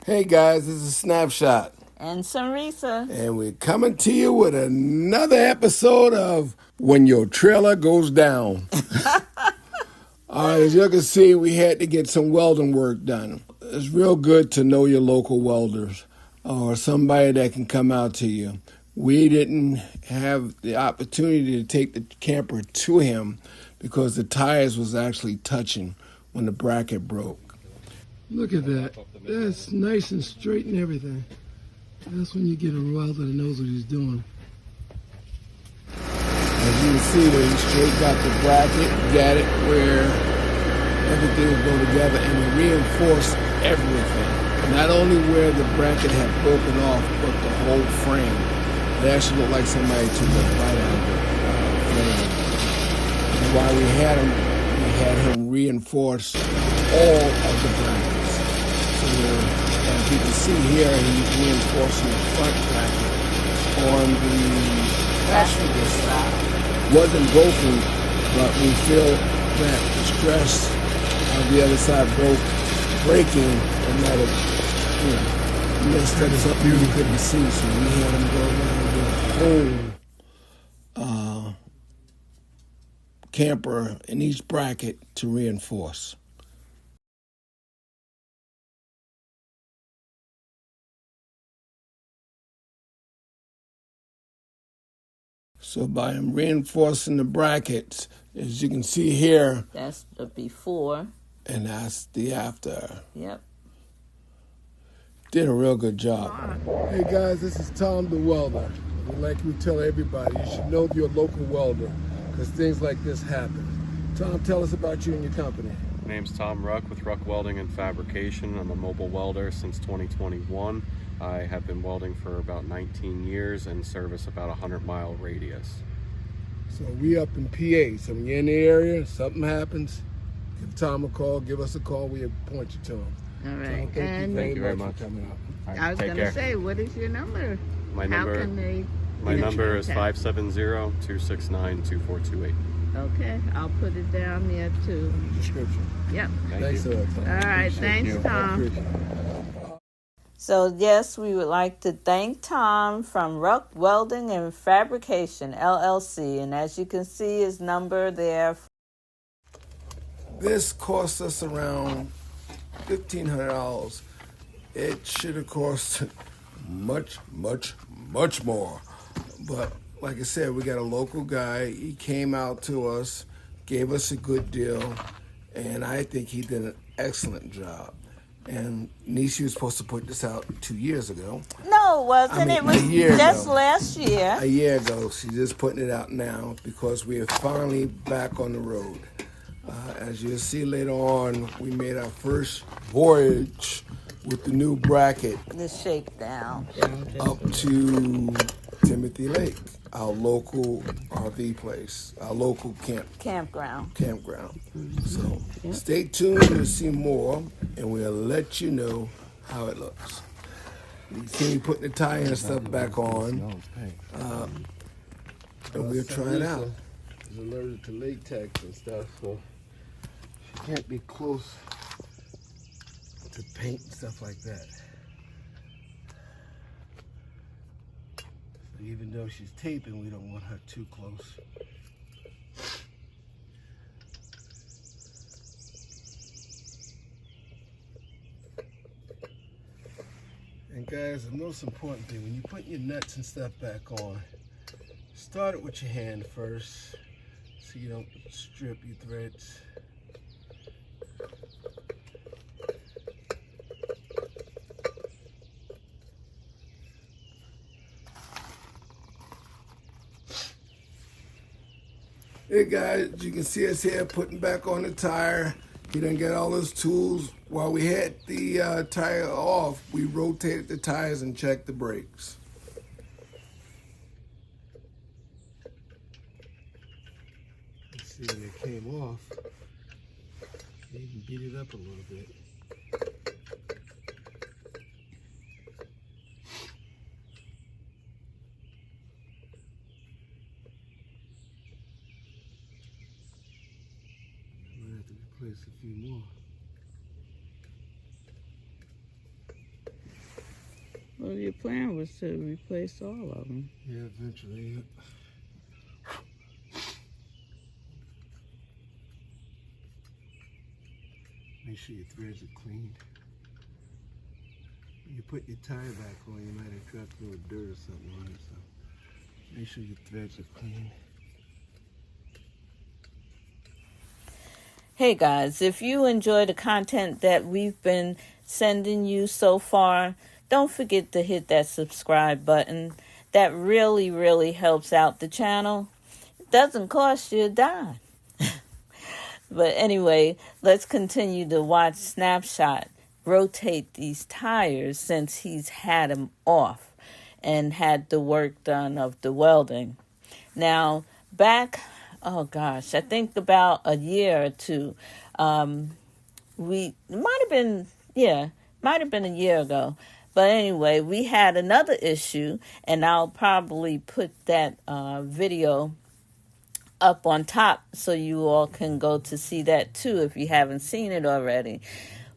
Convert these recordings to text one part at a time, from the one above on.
Hey guys, this is Snapshot. And Sonrisa. And we're coming to you with another episode of When Your Trailer Goes Down. All right, as you can see, we had to get some welding work done. It's real good to know your local welders or somebody that can come out to you. We didn't have the opportunity to take the camper to him because the tires was actually touching when the bracket broke. Look at that. That's nice and straight and everything. That's when you get a welder that knows what he's doing. As you can see, where he straight got the bracket, got it where everything would go together, and he reinforced everything. Not only where the bracket had broken off, but the whole frame. It actually looked like somebody took a bite out of the frame. And while we had him reinforce all of the brackets. So as you can see here, he's reinforcing the front bracket on the passenger side. Wasn't broken, but we feel that the stress of the other side breaking, and that it messed up something you couldn't see. So we had him go around with a whole camper in each bracket to reinforce. So by him reinforcing the brackets, as you can see here, that's the before. And that's the after. Yep. Did a real good job. Hey guys, this is Tom the Welder. Like we tell everybody, you should know your local welder because things like this happen. Tom, tell us about you and your company. My name's Tom Ruck with Ruck Welding and Fabrication. I'm a mobile welder since 2021. I have been welding for about 19 years and service about a 100-mile radius. So we up in PA, so when you're in the area, something happens, give Tom a call, give us a call, we'll point you to him. All right. Tom, thank you very much for coming out. I was going to say, what is your number? My number is 570-269-2428. Okay, I'll put it down there too. Description. Yep. Thanks a lot, Tom. All right, thanks, Tom. So yes, we would like to thank Tom from Ruck Welding and Fabrication LLC, and as you can see his number there. This cost us around $1,500. It should have cost much more. But like I said, we got a local guy. He came out to us, gave us a good deal, and I think he did an excellent job. And Denise was supposed to put this out 2 years ago. No, it wasn't. It was just last year. A year ago. She's just putting it out now because we are finally back on the road. As you'll see later on, we made our first voyage with the new bracket. The shakedown. Up to Timothy Lake, our local RV place, our local campground. So stay tuned to see more, and we'll let you know how it looks. You see me putting the tire and stuff back on, and we'll try it out. She's allergic to latex and stuff, so she can't be close to paint and stuff like that. Even though she's taping, we don't want her too close. And guys, the most important thing, when you put your nuts and stuff back on, start it with your hand first so you don't strip your threads. Hey guys, you can see us here putting back on the tire. He done get all his tools. While we had the tire off, we rotated the tires and checked the brakes. Let's see when it came off. You can beat it up a little bit. Replace a few more. Well, your plan was to replace all of them. Yeah, eventually. Make sure your threads are clean. When you put your tire back on, you might have dropped a little dirt or something on it, so make sure your threads are clean. Hey guys, if you enjoy the content that we've been sending you so far, don't forget to hit that subscribe button. That really, really helps out the channel. It doesn't cost you a dime. But anyway, let's continue to watch Snapshot rotate these tires since he's had them off and had the work done of the welding. Now, back, oh gosh, I think about a year or two, might have been a year ago. But anyway, we had another issue, and I'll probably put that video up on top so you all can go to see that too if you haven't seen it already.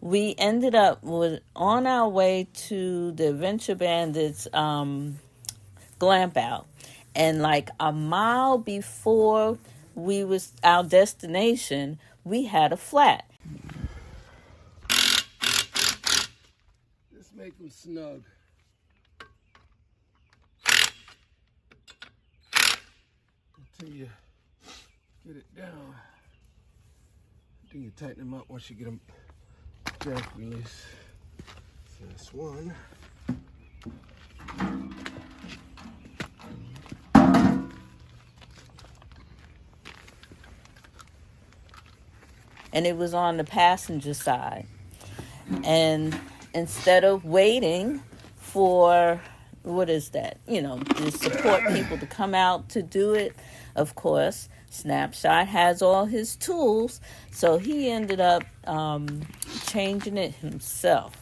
We ended up on our way to the Adventure Bandits glamp out, and like a mile before our destination, we had a flat. Just make them snug. Until you get it down. Then you tighten them up once you get them jack release. So that's one. And it was on the passenger side. And instead of waiting for, the support people to come out to do it, of course, Snapshot has all his tools, so he ended up changing it himself.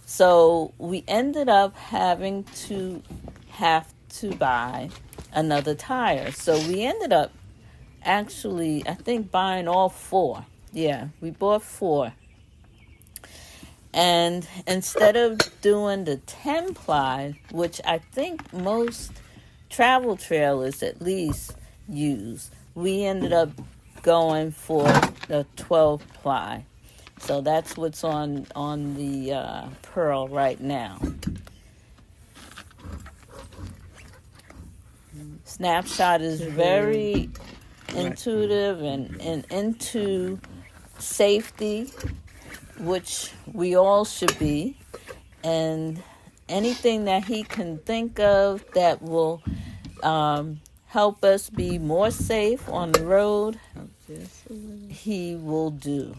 So we ended up having to buy another tire. So we ended up actually, I think, buying all 4. Yeah, we bought 4. And instead of doing the 10-ply, which I think most travel trailers at least use, we ended up going for the 12-ply. So that's what's on the Pearl right now. Snapshot is very intuitive and into safety, which we all should be, and anything that he can think of that will help us be more safe on the road, he will do.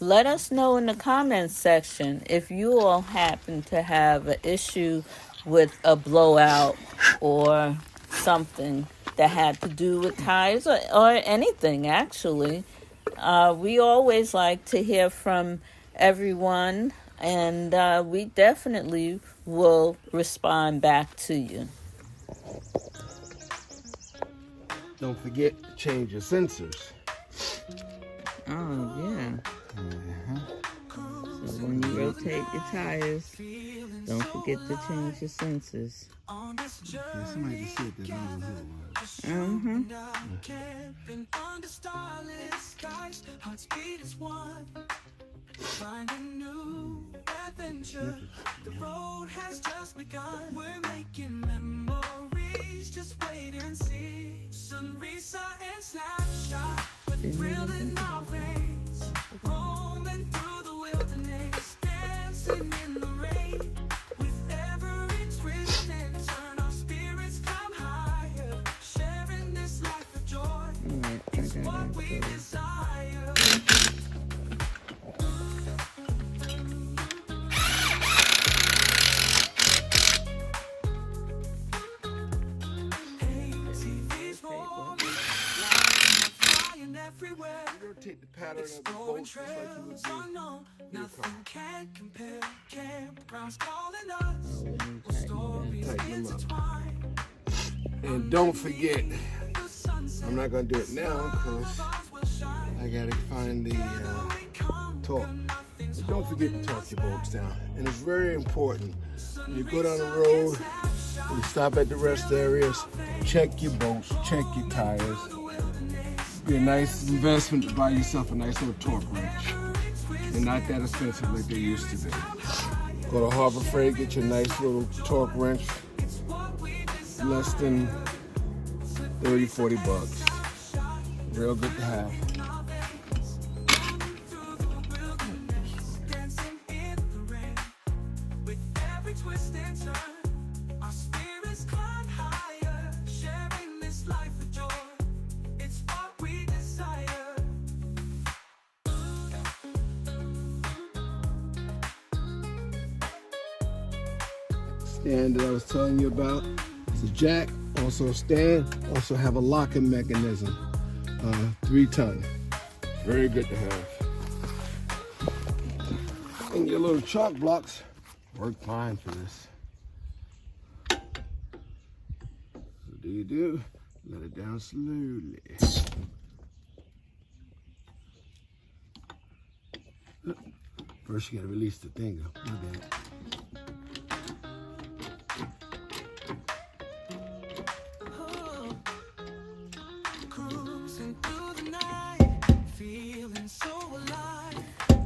Let us know in the comments section if you all happen to have an issue with a blowout or something that had to do with tires or anything, actually. We always like to hear from everyone, and we definitely will respond back to you. Don't forget to change your sensors. Oh, yeah. So when you rotate your tires, don't forget to change your sensors. Yeah, somebody just said that. I don't know Find a new adventure. The road has just begun. We're making memories. Just wait and see. Sonrisa and Snapshot with thrill in our veins. Roaming through the wilderness, dancing in the rain. With every twist and turn, our spirits come higher. Sharing this life of joy is what we desire. Rotate the pattern of the bolt just like you would do. Nothing can compare. Campgrounds calling us. Stories intertwined. And don't forget, I'm not going to do it now because I got to find the torque. But don't forget to torque your bolts down. And it's very important. When you go down the road, when you stop at the rest areas, check your bolts, check your tires. Be a nice investment to buy yourself a nice little torque wrench. They're not that expensive like they used to be. Go to Harbor Freight, get your nice little torque wrench. Less than 30, 40 bucks. Real good to have. Stand that I was telling you about. It's a jack, also a stand, also have a locking mechanism. 3 ton. Very good to have. And your little chalk blocks work fine for this. So do you do? Let it down slowly. First you gotta release the finger. My bad.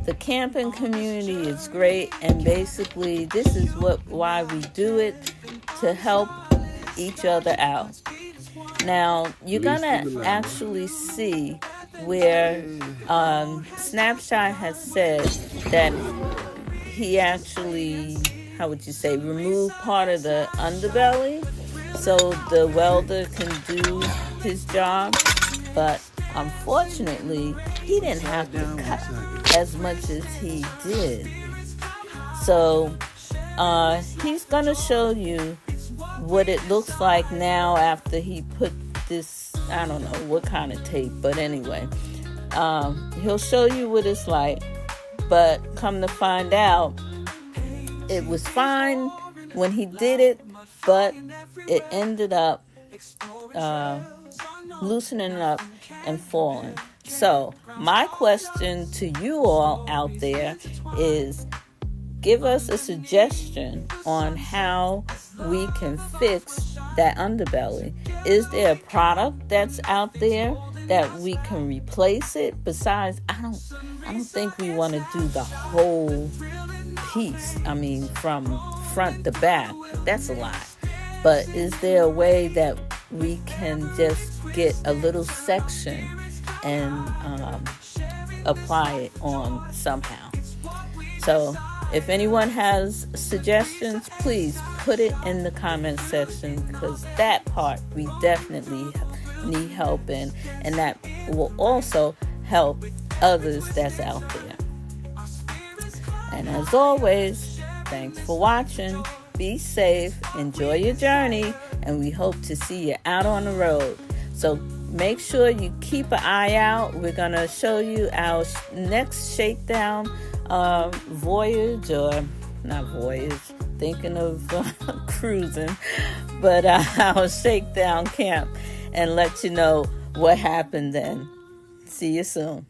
The camping community is great, and basically this is why we do it, to help each other out. Now you're gonna actually see where Snapshot has said that he actually, how would you say, removed part of the underbelly so the welder can do his job, but unfortunately he didn't have to cut as much as he did. So he's gonna show you what it looks like now after he put this, I don't know what kind of tape, but anyway, he'll show you what it's like. But come to find out, it was fine when he did it, but it ended up loosening up and falling. So my question to you all out there is, give us a suggestion on how we can fix that underbelly. Is there a product that's out there that we can replace it? Besides, I don't think we want to do the whole piece. I mean, from front to back. That's a lot. But is there a way that we can just get a little section and apply it on somehow? So if anyone has suggestions, please put it in the comment section, because that part we definitely need help in, and that will also help others that's out there. And as always, thanks for watching. Be safe, enjoy your journey, and we hope to see you out on the road. So make sure you keep an eye out. We're going to show you our next shakedown voyage, or not voyage, thinking of cruising, but our shakedown camp, and let you know what happened then. See you soon.